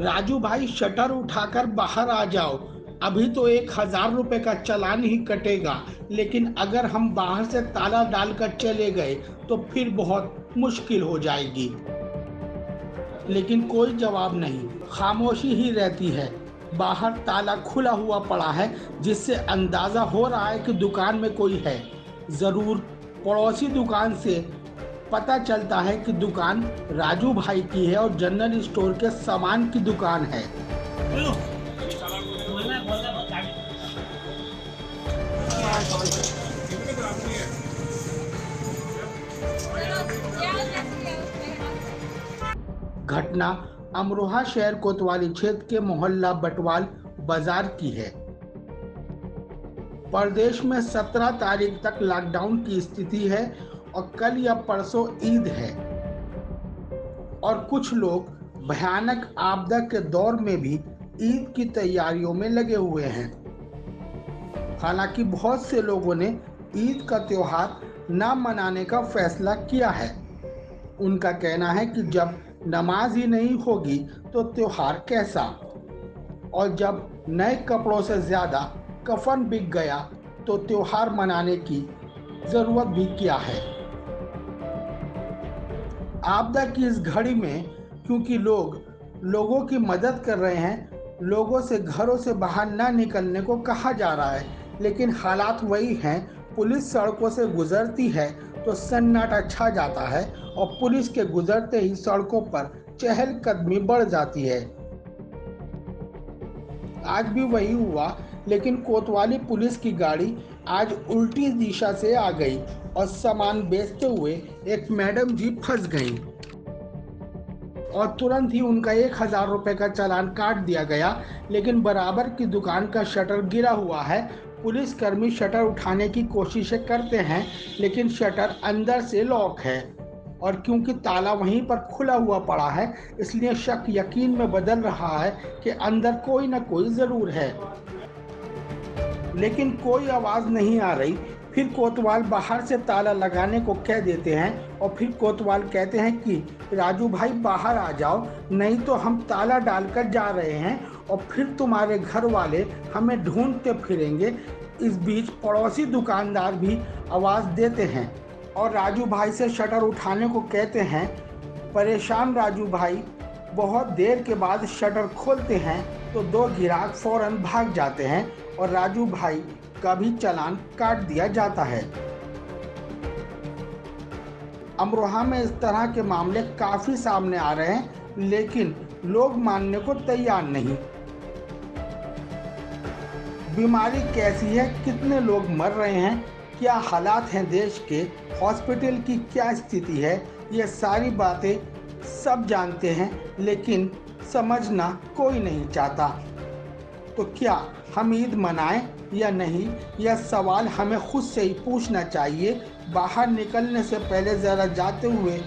राजू भाई शटर उठाकर बाहर आ जाओ। अभी तो 1,000 रुपए का चालान ही कटेगा, लेकिन अगर हम बाहर से ताला डालकर चले गए तो फिर बहुत मुश्किल हो जाएगी। लेकिन कोई जवाब नहीं, खामोशी ही रहती है। बाहर ताला खुला हुआ पड़ा है, जिससे अंदाजा हो रहा है कि दुकान में कोई है। जरूर पड़ोसी दुकान से पता चलता है कि दुकान राजू भाई की है और जनरल स्टोर के सामान की दुकान है। घटना अमरोहा शहर कोतवाली क्षेत्र के मोहल्ला बटवाल बाजार की है। प्रदेश में 17 तारीख तक लॉकडाउन की स्थिति है और कल या परसों ईद है और कुछ लोग भयानक आपदा के दौर में भी ईद की तैयारियों में लगे हुए हैं। हालांकि बहुत से लोगों ने ईद का त्योहार न मनाने का फैसला किया है। उनका कहना है कि जब नमाज ही नहीं होगी तो त्योहार कैसा, और जब नए कपड़ों से ज़्यादा कफन बिक गया तो त्योहार मनाने की ज़रूरत भी क्या है। आपदा की इस घड़ी में क्योंकि लोगों की मदद कर रहे हैं, लोगों से घरों से बाहर ना निकलने को कहा जा रहा है, लेकिन हालात वही हैं। पुलिस सड़कों से गुजरती है तो सन्नाटा छा जाता है और पुलिस के गुजरते ही सड़कों पर चहलकदमी बढ़ जाती है। आज भी वही हुआ, लेकिन कोतवाली पुलिस की गाड़ी आज उल्टी दिशा से आ गई और सामान बेचते हुए एक मैडम जी फंस गईं और तुरंत ही उनका 1,000 रुपए का चालान काट दिया गया। लेकिन बराबर की दुकान का शटर गिरा हुआ है। पुलिसकर्मी शटर उठाने की कोशिशें करते हैं, लेकिन शटर अंदर से लॉक है और क्योंकि ताला वहीं पर खुला हुआ पड़ा है, इसलिए शक यकीन में बदल रहा है कि अंदर कोई ना कोई ज़रूर है। लेकिन कोई आवाज़ नहीं आ रही। फिर कोतवाल बाहर से ताला लगाने को कह देते हैं और फिर कोतवाल कहते हैं कि राजू भाई बाहर आ जाओ, नहीं तो हम ताला डालकर जा रहे हैं और फिर तुम्हारे घर वाले हमें ढूंढते फिरेंगे। इस बीच पड़ोसी दुकानदार भी आवाज़ देते हैं और राजू भाई से शटर उठाने को कहते हैं। परेशान राजू भाई बहुत देर के बाद शटर खोलते हैं तो 2 ग्राहक फौरन भाग जाते हैं और राजू भाई का भी चालान काट दिया जाता है। अमरोहा में इस तरह के मामले काफ़ी सामने आ रहे हैं, लेकिन लोग मानने को तैयार नहीं। बीमारी कैसी है, कितने लोग मर रहे हैं, क्या हालात हैं देश के, हॉस्पिटल की क्या स्थिति है, ये सारी बातें सब जानते हैं, लेकिन समझना कोई नहीं चाहता। तो क्या हम ईद मनाएं या नहीं, यह सवाल हमें खुद से ही पूछना चाहिए। बाहर निकलने से पहले ज़रा जाते हुए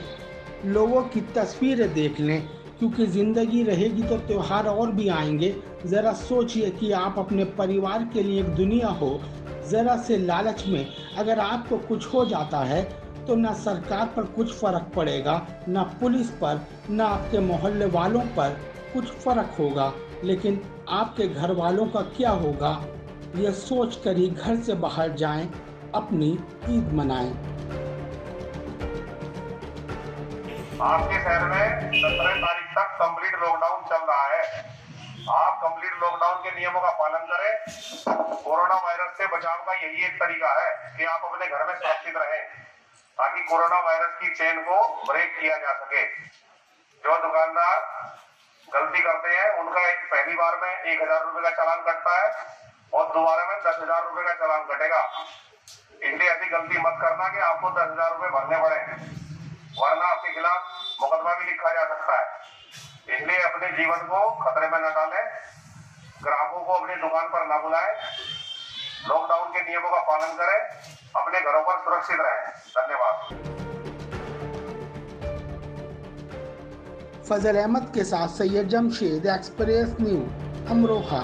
लोगों की तस्वीरें देख लें, क्योंकि ज़िंदगी रहेगी तो त्यौहार और भी आएंगे। ज़रा सोचिए कि आप अपने परिवार के लिए एक दुनिया हो। ज़रा से लालच में अगर आपको कुछ हो जाता है तो ना सरकार पर कुछ फ़र्क पड़ेगा, ना पुलिस पर, ना आपके मोहल्ले वालों पर कुछ फ़र्क होगा, लेकिन आपके घर वालों का क्या होगा, यह सोच कर ही घर से बाहर जाएं, अपनी ईद मनाएं। आपके शहर में 17 तारीख तक कंप्लीट लॉकडाउन चल रहा है। आप कंप्लीट लॉकडाउन के नियमों का पालन करें। कोरोना वायरस से बचाव का यही एक तरीका है कि आप अपने घर में सुरक्षित रहें, ताकि कोरोना वायरस की चेन को ब्रेक किया जा सके। जो दुकानदार गलती करते हैं उनका पहली बार में 1,000 रुपए का चालान कटता है और दोबारा में 10,000 रुपए का चालान कटेगा। इसलिए ऐसी गलती मत करना कि आपको 10,000 रुपए भरने पड़े, वरना आपके खिलाफ मुकदमा भी लिखा जा सकता है। इसलिए अपने जीवन को खतरे में न डालें, ग्राहकों को अपनी दुकान पर न बुलाएं, लॉकडाउन के नियमों का पालन करें, अपने घरों पर सुरक्षित रहें। धन्यवाद। फजल अहमद के साथ सैयद जमशेद, एक्सप्रेस न्यूज, अमरोहा।